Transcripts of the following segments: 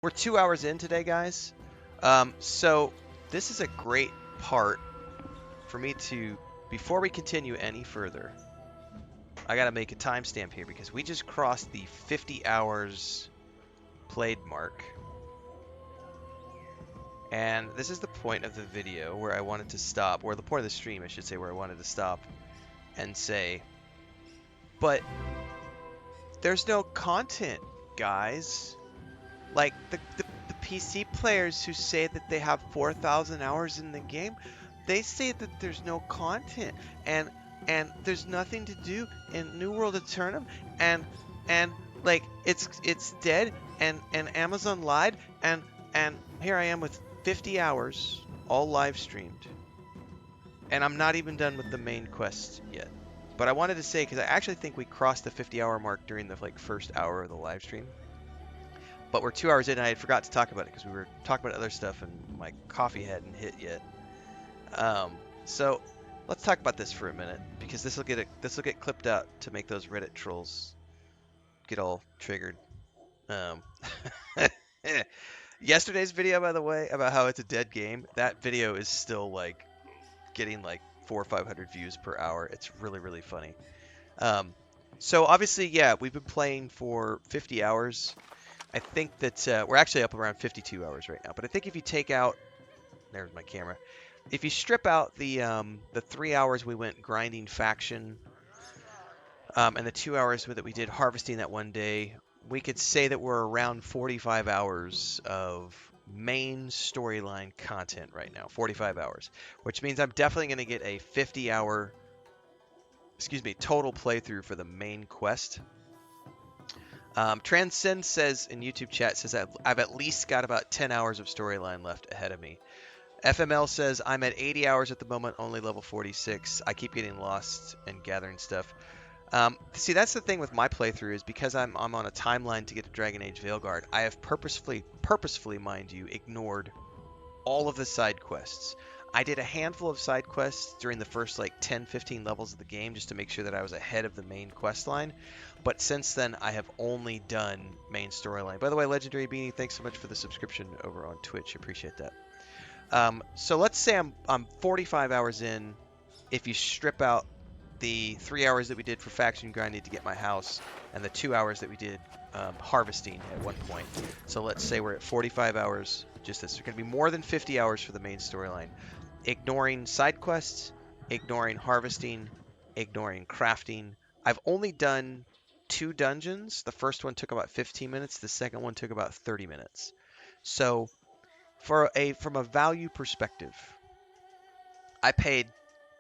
We're 2 hours in today, guys. So this is a great part for me to, before we continue any further, I gotta make a timestamp here because we just crossed the 50 hours played mark. And this is the point of the video where I wanted to stop, or the point of the stream, I should say, where I wanted to stop and say, but there's no content, guys. Like, the PC players who say that they have 4,000 hours in the game, they say that there's no content and there's nothing to do in New World Aeternum and like it's dead and Amazon lied and here I am with 50 hours all live streamed and I'm not even done with the main quest yet. But I wanted to say because I actually think we crossed the 50-hour mark during the first hour of the live stream. But we're 2 hours in and I forgot to talk about it because we were talking about other stuff and my coffee hadn't hit yet. So let's talk about this for a minute because this will get clipped out to make those Reddit trolls get all triggered. Yesterday's video, by the way, about how it's a dead game, that video is still like getting like 400 or 500 views per hour. It's really, really funny. So obviously, yeah, we've been playing for 50 hours. I think that we're actually up around 52 hours right now. But I think if you take out, there's my camera. If you strip out the 3 hours we went grinding faction, and the 2 hours that we did harvesting that one day, we could say that we're around 45 hours of main storyline content right now. 45 hours, which means I'm definitely going to get a 50-hour, total playthrough for the main quest. Transcend says in YouTube chat, says I've at least got about 10 hours of storyline left ahead of me. FML says I'm at 80 hours at the moment, only level 46. I keep getting lost and gathering stuff. See, that's the thing with my playthrough is because I'm on a timeline to get to Dragon Age Veilguard, I have purposefully, mind you, ignored all of the side quests. I did a handful of side quests during the first 10-15 levels of the game just to make sure that I was ahead of the main quest line. But since then, I have only done main storyline. By the way, Legendary Beanie, thanks so much for the subscription over on Twitch. Appreciate that. So let's say I'm 45 hours in. If you strip out the 3 hours that we did for faction grinding to get my house and the 2 hours that we did harvesting at one point. So let's say we're at 45 hours. Just this. There's going to be more than 50 hours for the main storyline. Ignoring side quests, ignoring harvesting, ignoring crafting. I've only done 2 dungeons. The first one took about 15 minutes. The second one took about 30 minutes. So from a value perspective, I paid,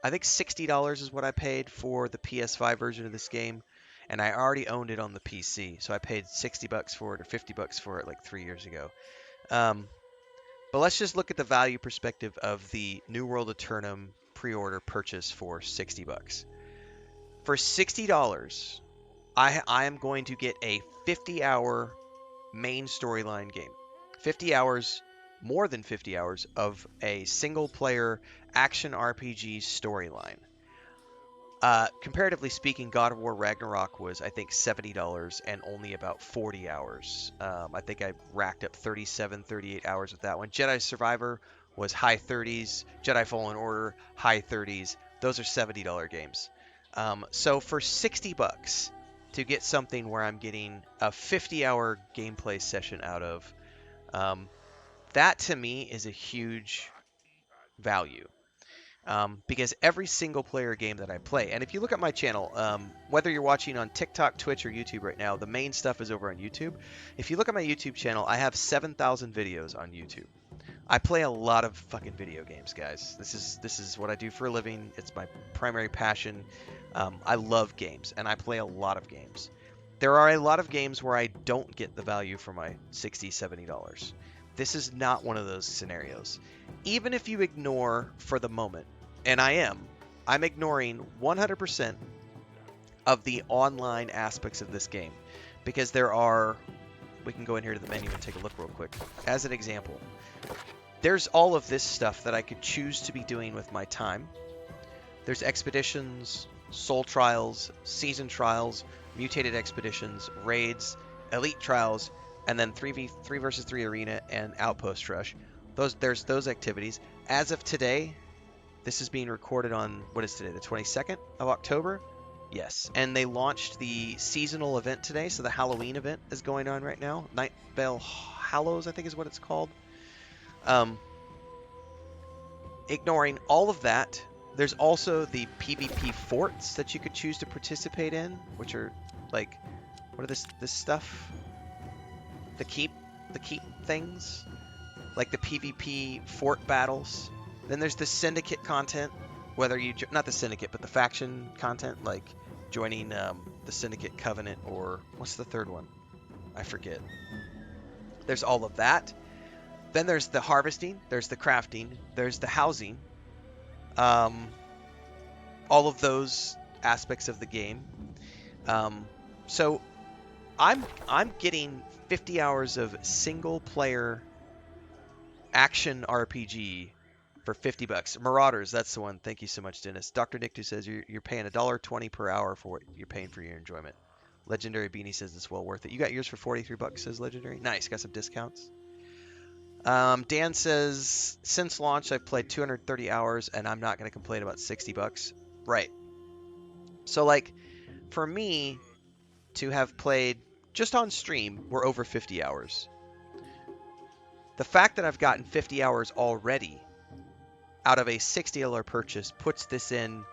I think $60 is what I paid for the PS5 version of this game, and I already owned it on the PC, so I paid $60 for it or $50 for it like 3 years ago. But let's just look at the value perspective of the New World Aeternum pre-order purchase for $60. For $60, I am going to get a 50-hour main storyline game. 50 hours, more than 50 hours of a single-player action RPG storyline. Comparatively speaking, God of War Ragnarok was, I think, $70 and only about 40 hours. I think I racked up 37, 38 hours with that one. Jedi Survivor was high 30s. Jedi Fallen Order, high 30s. Those are $70 games. So for $60 to get something where I'm getting a 50-hour gameplay session out of, that to me is a huge value. Because every single player game that I play, and if you look at my channel, whether you're watching on TikTok, Twitch, or YouTube right now, the main stuff is over on YouTube. If you look at my YouTube channel, I have 7,000 videos on YouTube. I play a lot of fucking video games, guys. This is what I do for a living. It's my primary passion. I love games, and I play a lot of games. There are a lot of games where I don't get the value for my $60, $70. This is not one of those scenarios. Even if you ignore for the moment, and I'm ignoring 100% of the online aspects of this game because we can go in here to the menu and take a look real quick. As an example, there's all of this stuff that I could choose to be doing with my time. There's expeditions, soul trials, season trials, mutated expeditions, raids, elite trials, and then 3 versus 3 arena and outpost rush. There's those activities. As of today, this is being recorded on, what is today, the 22nd of October? Yes. And they launched the seasonal event today, so the Halloween event is going on right now. Renfail Hallows, I think is what it's called. Ignoring all of that, there's also the PvP forts that you could choose to participate in, which are like, what are this stuff? The keep things, like the PvP fort battles. Then there's the syndicate content, whether you not the syndicate, but the faction content, like joining the syndicate covenant, or what's the third one? I forget. There's all of that. Then there's the harvesting, there's the crafting, there's the housing, all of those aspects of the game. So I'm getting 50 hours of single player action RPG for $50. Marauders, that's the one. Thank you so much, Dennis. Dr. Nictu says you're paying $1.20 per hour for what you're paying for your enjoyment. Legendary Beanie says it's well worth it. You got yours for $43, says Legendary. Nice, got some discounts. Dan says, since launch, I've played 230 hours, and I'm not going to complain about $60. Right. So, like, for me to have played just on stream, we're over 50 hours. The fact that I've gotten 50 hours already out of a $60 purchase puts this in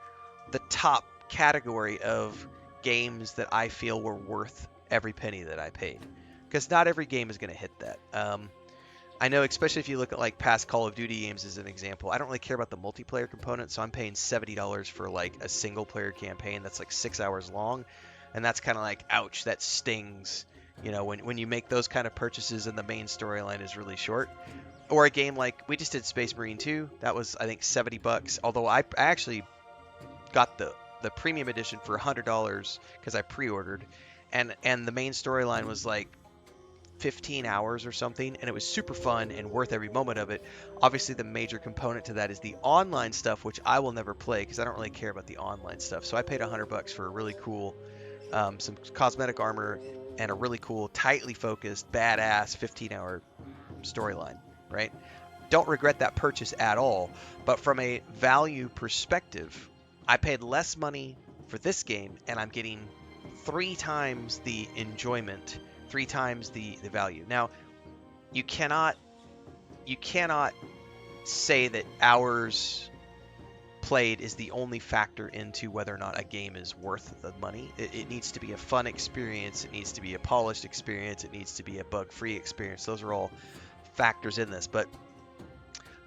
the top category of games that I feel were worth every penny that I paid. Because not every game is going to hit that. I know, especially if you look at like past Call of Duty games as an example, I don't really care about the multiplayer component, so I'm paying $70 for like a single player campaign that's like 6 hours long, and that's kind of like, ouch, that stings, you know, when you make those kind of purchases and the main storyline is really short. Or a game like, we just did Space Marine 2, that was I think $70, although I actually got the premium edition for $100 because I pre-ordered, and the main storyline was like 15 hours or something, and it was super fun and worth every moment of it. Obviously, the major component to that is the online stuff, which I will never play because I don't really care about the online stuff. So I paid $100 for a really cool, some cosmetic armor and a really cool, tightly focused, badass 15-hour storyline, right? Don't regret that purchase at all, but from a value perspective, I paid less money for this game, and I'm getting 3 times the enjoyment, 3 times the value. Now, you cannot say that hours played is the only factor into whether or not a game is worth the money. It needs to be a fun experience. It needs to be a polished experience. It needs to be a bug-free experience. Those are all factors in this. But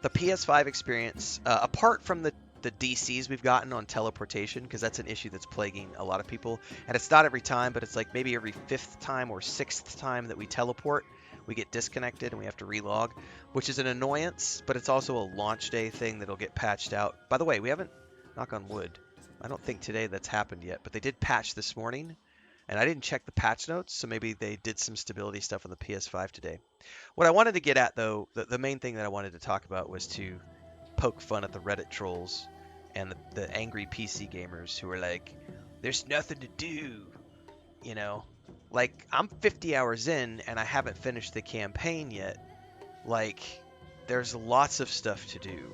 the PS5 experience, apart from the DCs we've gotten on teleportation, because that's an issue that's plaguing a lot of people, and it's not every time, but it's like maybe every 5th time or 6th time that we teleport, we get disconnected and we have to relog, which is an annoyance, but it's also a launch day thing that'll get patched out. By the way, we haven't, knock on wood, I don't think today that's happened yet, but they did patch this morning, and I didn't check the patch notes, so maybe they did some stability stuff on the PS5 today. What I wanted to get at, though, the main thing that I wanted to talk about was to poke fun at the Reddit trolls and the angry PC gamers who are like, there's nothing to do, you know? Like, I'm 50 hours in and I haven't finished the campaign yet. Like, there's lots of stuff to do.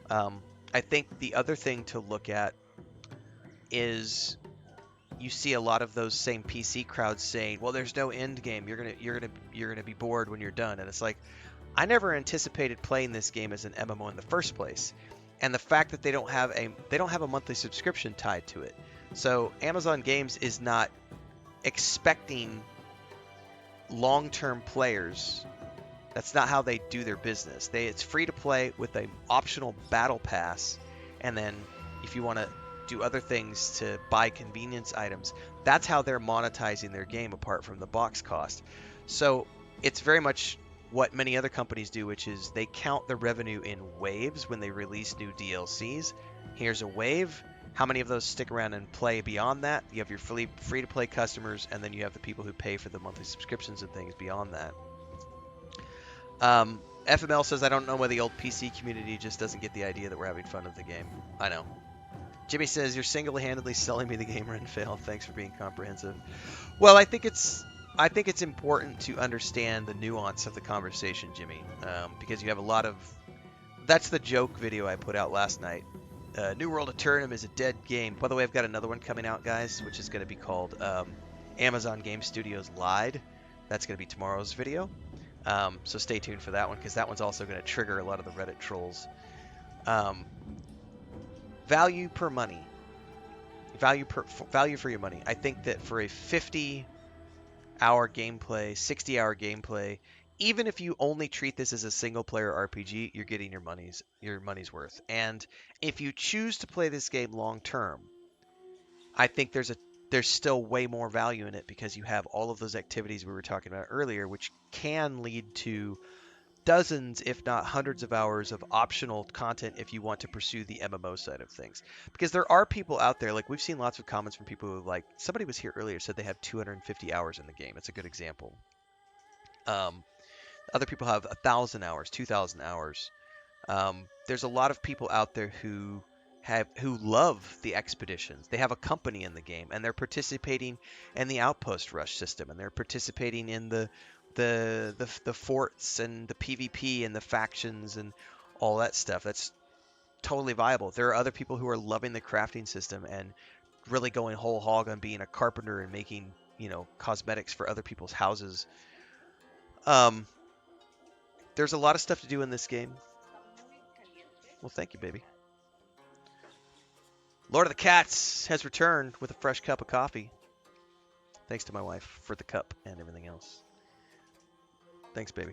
I think the other thing to look at is you see a lot of those same PC crowds saying, well, there's no end game. You're gonna be bored when you're done. And it's like, I never anticipated playing this game as an MMO in the first place. And the fact that they don't have a monthly subscription tied to it. So Amazon Games is not expecting long-term players. That's not how they do their business. It's free to play with an optional battle pass, and then if you want to do other things to buy convenience items, that's how they're monetizing their game apart from the box cost. So it's very much what many other companies do, which is they count the revenue in waves when they release new DLCs. Here's a wave. How many of those stick around and play beyond that? You have your free-to-play customers, and then you have the people who pay for the monthly subscriptions and things beyond that. FML says, I don't know why the old PC community just doesn't get the idea that we're having fun with the game. I know. Jimmy says, you're single-handedly selling me the game, Renfail. Thanks for being comprehensive. Well, I think it's I think it's important to understand the nuance of the conversation, Jimmy, because you have a lot of. That's the joke video I put out last night. New World Aeternum is a dead game. By the way, I've got another one coming out, guys, which is going to be called Amazon Game Studios Lied. That's going to be tomorrow's video. So stay tuned for that one, because that one's also going to trigger a lot of the Reddit trolls. Value per money. Value for your money. I think that for a 50-hour gameplay, 60-hour gameplay, even if you only treat this as a single-player RPG, you're getting your money's worth. And if you choose to play this game long term, I think there's still way more value in it, because you have all of those activities we were talking about earlier, which can lead to dozens, if not hundreds of hours of optional content if you want to pursue the MMO side of things. Because there are people out there, like we've seen lots of comments from people who, like, somebody was here earlier, said they have 250 hours in the game. It's a good example. Other people have 1,000 hours, 2,000 hours. There's a lot of people out there who love the expeditions. They have a company in the game, and they're participating in the outpost rush system, and they're participating in the forts and the PvP and the factions and all that stuff. That's totally viable. There are other people who are loving the crafting system and really going whole hog on being a carpenter and making, cosmetics for other people's houses. There's a lot of stuff to do in this game. Well, thank you, baby. Lord of the Cats has returned with a fresh cup of coffee. Thanks to my wife for the cup and everything else. Thanks, baby.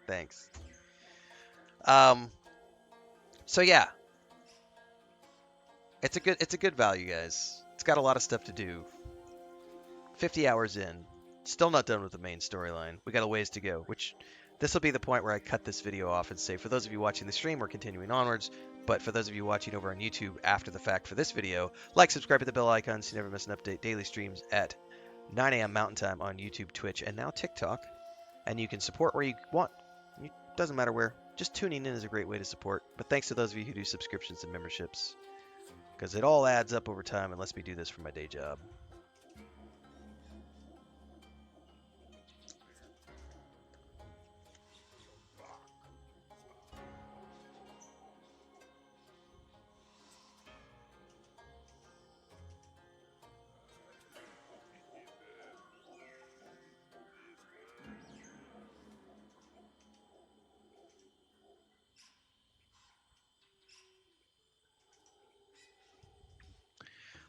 Thanks. So yeah, it's a good value, guys. It's got a lot of stuff to do. 50 hours in, still not done with the main storyline. We got a ways to go, which this will be the point where I cut this video off and say, for those of you watching the stream, we're continuing onwards. But for those of you watching over on YouTube after the fact for this video, like, subscribe, hit the bell icon so you never miss an update. Daily streams at 9 a.m. Mountain Time on YouTube, Twitch, and now TikTok. And you can support where you want. It doesn't matter where. Just tuning in is a great way to support. But thanks to those of you who do subscriptions and memberships, because it all adds up over time and lets me do this for my day job.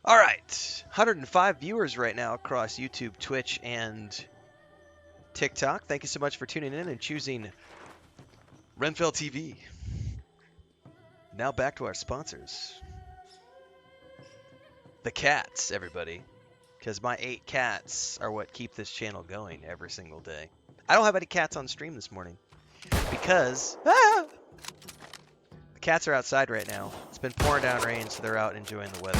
All right, 105 viewers right now across YouTube, Twitch, and TikTok. Thank you so much for tuning in and choosing Renfail TV. Now back to our sponsors. The cats, everybody. Because my 8 cats are what keep this channel going every single day. I don't have any cats on stream this morning because the cats are outside right now. It's been pouring down rain, so they're out enjoying the weather.